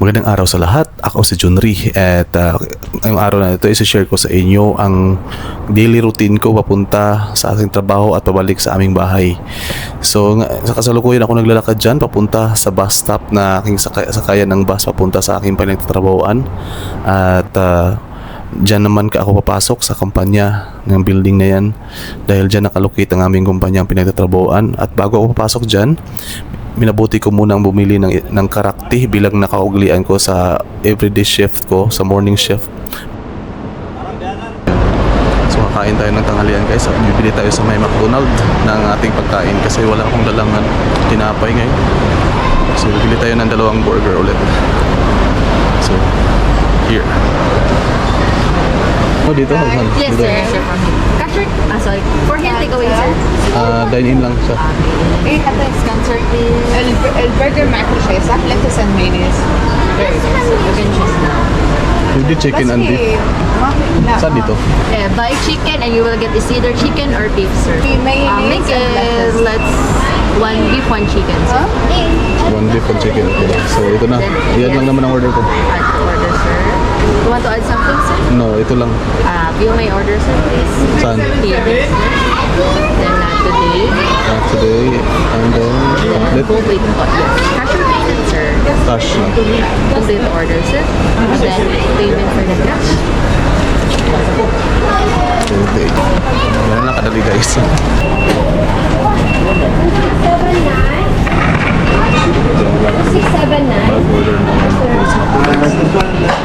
Magandang araw sa lahat. Ako si Junri at ngayong araw na ito i-share ko sa inyo ang daily routine ko papunta sa aking trabaho at pabalik sa aming bahay. So sa kasalukuyan ako naglalakad dyan papunta sa bus stop na aking sakayan ng bus papunta sa aking pinagtatrabahoan. At dyan naman ako papasok sa kumpanya ng building na yan dahil dyan nakalocate ang aming kumpanya ang pinagtatrabahoan. At bago ako papasok dyan, minabuti ko munang bumili ng karakti bilang nakauglian ko sa everyday shift ko, sa morning shift. So kakain tayo ng tanghalian guys at bibili tayo sa may McDonald ng ating pagkain kasi wala akong dalang tinapay ngayon. So bibili tayo ng 2 burger ulit. So here. Oh, dito? Yes, dito. sir. Cashier, sorry. For hand takeaway, sir. Dine-in lang siya. Scan, sir, please. البرجر معك شو صح؟ lettuce and mayonnaise. Very good. You can choose now. Hindi chicken and beef. لا Saan dito? Yeah, buy chicken and you will get is either chicken or beef, sir. في mayonnaise Make and it, lettuce. let's, 1 beef, 1 chicken, sir. One beef and chicken. Okay. So ito na. Yan lang naman ang order ko. Add to order, sir. You want to add something, sir? No, ito lang. View my order, sir, please. Saan? Here, sir. Then today. Today and then complete Complete, yes. Cashier payment, sir. cash na. Complete order, sir. And then payment for the cash. Okay. Yan na kadali guys. Bag order na. Lahat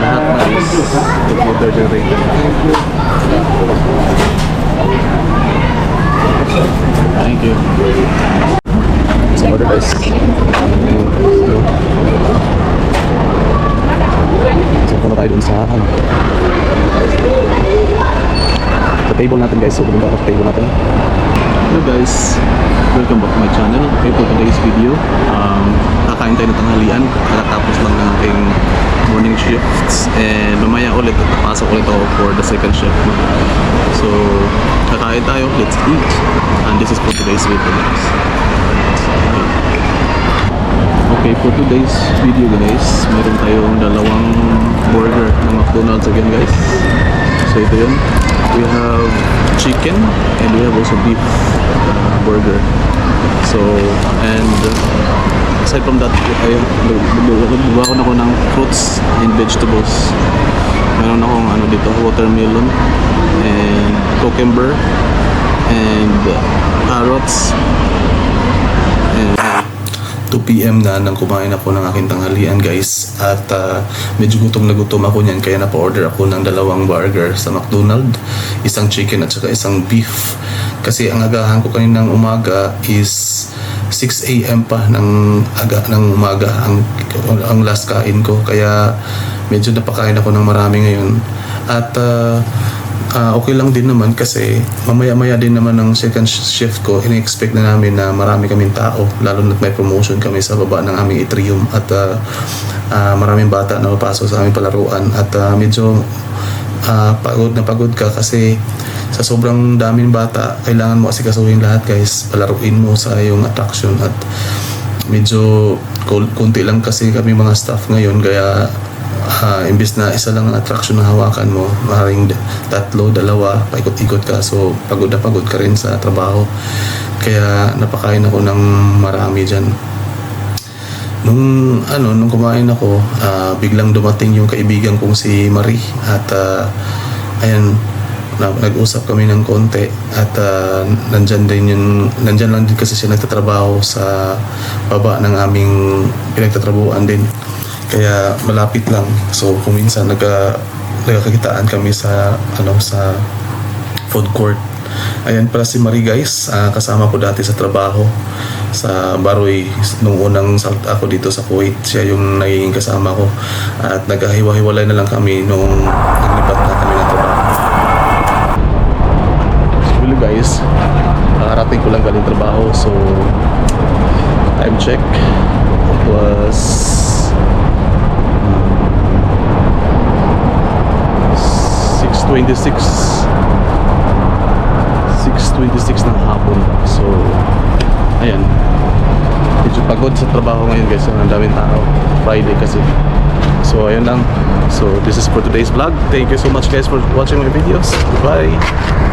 na is order generated. Thank you. So order guys. So punta tayo dun sa sa table natin guys. So punta sa table natin. Hello guys, welcome back to my channel. Okay, for today's video, kakain tayo ng tanghalian. Kakatapos lang ng ating morning shifts and mamaya ulit at napasok ulit ako for the second shift. So kakain tayo, let's eat. And this is for today's video guys. Okay, for today's video guys, meron tayong 2 burger ng McDonald's again guys. So ito yun. We have chicken and we have also beef burger. So, and aside from that, nagbabaon ako ng fruits and vegetables. Meron akong dito, watermelon and cucumber and carrots. And 2 PM na nang kumain ako ng aking tanghalian guys at medyo gutom na gutom ako niyan kaya napa-order ako ng 2 burger sa McDonald, isang chicken at saka isang beef kasi ang agahan ko kaninang umaga is 6 AM pa ng umaga ang last kain ko kaya medyo napakain ako ng marami ngayon at okay lang din naman kasi mamaya-maya din naman ng second shift ko. Ina-expect na namin na marami kaming tao lalo na't may promotion kami sa baba ng aming atrium at maraming bata na mapasok sa aming palaruan at medyo pagod ka kasi sa sobrang daming bata kailangan mo asikasuhin lahat guys, palaruin mo sa iyong attraction at medyo kunti lang kasi kami mga staff ngayon kaya imbis na isa lang ang attraction na hawakan mo, maaaring 3, 2, paikot-ikot ka so pagod na pagod ka rin sa trabaho kaya napakain ako ng marami dyan. Nung kumain ako, biglang dumating yung kaibigan kong si Marie at ayan, nag-usap kami ng konti at nandyan lang din kasi siya nagtatrabaho sa baba ng aming pinagtatrabuhan din kaya malapit lang so kung minsan nagkakakitaan kami sa sa food court. Ayan pala si Marie guys, kasama ko dati sa trabaho sa Baroy nung unang salt ako dito sa Kuwait. Siya yung naging kasama ko at nagkahiwa-hiwalay na lang kami nung naglipat na kami ng trabaho. So really guys, nakarating ko lang galing trabaho so time check was 6:26 ng hapon. So ayan, medyo pagod sa trabaho ngayon guys. Ang daming tao. Friday kasi. So ayun lang. So this is for today's vlog. Thank you so much guys for watching my videos. Goodbye.